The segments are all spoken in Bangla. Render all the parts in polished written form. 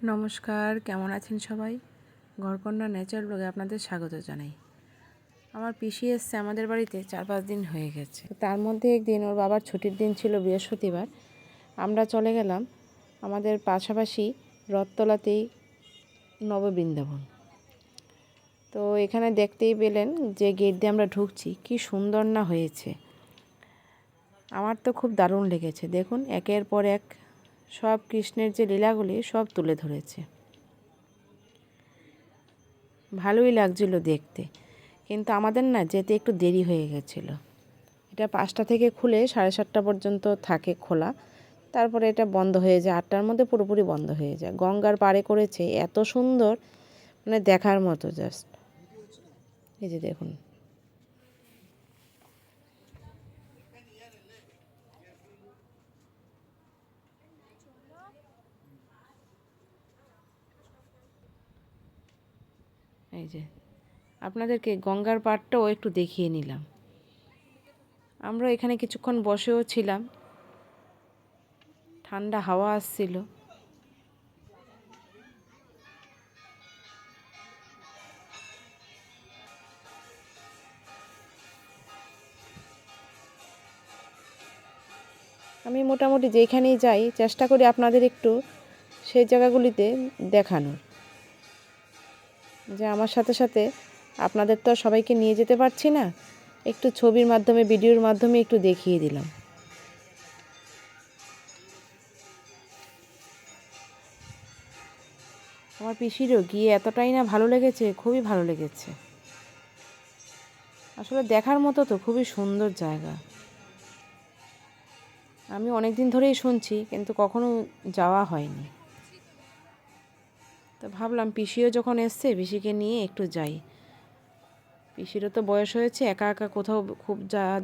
নমস্কার, কেমন আছেন সবাই? ঘরকন্যা নেচার ব্লগে আপনাদের স্বাগত জানাই। আমার পিসি এসছে আমাদের বাড়িতে 4-5 দিন হয়ে গেছে। তার মধ্যে একদিন ওর বাবার ছুটির দিন ছিল, বৃহস্পতিবার। আমরা চলে গেলাম আমাদের পাশাপাশি রথতলাতেই নববৃন্দাবন। তো এখানে দেখতেই পেলেন যে গেট দিয়ে আমরা ঢুকছি, কি সুন্দর না হয়েছে। আমার তো খুব দারুণ লেগেছে। দেখুন, একের পর এক সব কৃষ্ণের যে লীলাগুলি সব তুলে ধরেছে। ভালোই লাগছিল দেখতে, কিন্তু আমাদের না যেতে একটু দেরি হয়ে গেছিলো। এটা 5টা থেকে খুলে 7:30 পর্যন্ত থাকে খোলা, তারপরে এটা বন্ধ হয়ে যায়। 8টার মধ্যে পুরোপুরি বন্ধ হয়ে যায়। গঙ্গার পাড়ে করেছে, এত সুন্দর, মানে দেখার মতো জাস্ট। এই যে দেখুন, এই যে আপনাদেরকে গঙ্গার পাড়টাও একটু দেখিয়ে নিলাম। আমরা এখানে কিছুক্ষণ বসেও ছিলাম, ঠান্ডা হাওয়া আসছিল। আমি মোটামুটি যেখানেই যাই চেষ্টা করি আপনাদের একটু সেই জায়গাগুলিতে দেখানোর, যে আমার সাথে সাথে আপনাদের তো আর সবাইকে নিয়ে যেতে পারছি না, একটু ছবির মাধ্যমে ভিডিওর মাধ্যমে একটু দেখিয়ে দিলাম। আমার পিসিরও গিয়ে এতটাই না ভালো লেগেছে, খুবই ভালো লেগেছে। আসলে দেখার মতো তো, খুবই সুন্দর জায়গা। আমি অনেক দিন ধরেই শুনছি, কিন্তু কখনো যাওয়া হয়নি। তো ভাবলাম পিসিও যখন এসছে, পিসিকে নিয়ে একটু যাই। পিসিরও তো বয়স হয়েছে, একা একা কোথাও খুব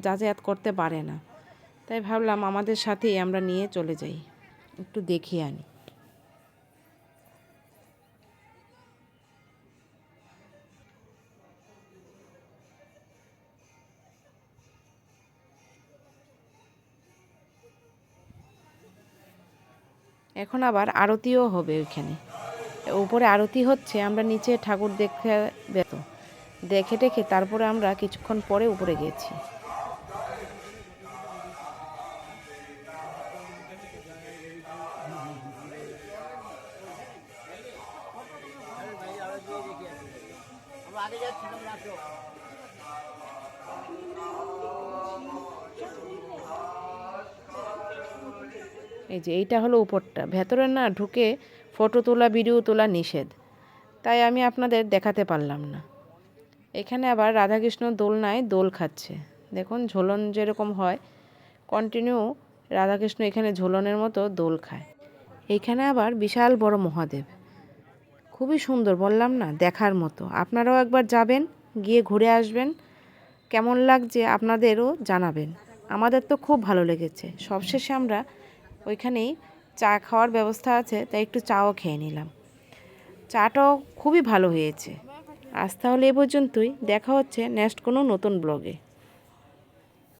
যাতায়াত করতে পারে না। তাই ভাবলাম আমাদের সাথেই আমরা নিয়ে চলে যাই, একটু দেখিয়ে আনি। এখন আবার আরতিও হবে ওইখানে, উপরে আরতি হচ্ছে, আমরা নিচে ঠাকুর দেখে টেখে তারপরে আমরা কিছুক্ষণ পরে উপরে গেছি। এই যে এইটা হলো উপরটা, ভেতরে না ঢুকে ফটো তোলা ভিডিও তোলা নিষেধ, তাই আমি আপনাদের দেখাতে পারলাম না। এখানে আবার রাধাকৃষ্ণ দোলনায় দোল খাচ্ছে। দেখুন, ঝোলন যেরকম হয় কন্টিনিউ, রাধাকৃষ্ণ এখানে ঝোলনের মতো দোল খায়। এইখানে আবার বিশাল বড় মহাদেব, খুবই সুন্দর, বললাম না, দেখার মতো। আপনারাও একবার যাবেন, গিয়ে ঘুরে আসবেন। কেমন লাগছে আপনাদেরও জানাবেন। আমাদের তো খুব ভালো লেগেছে। সবশেষে আমরা ওইখানেই চা খাওয়ার ব্যবস্থা আছে, তাই একটু চাও খেয়ে নিলাম। চাটাও খুবই ভালো হয়েছে। আজ তাহলে এ পর্যন্তই, দেখা হচ্ছে নেক্সট কোনো নতুন ব্লগে।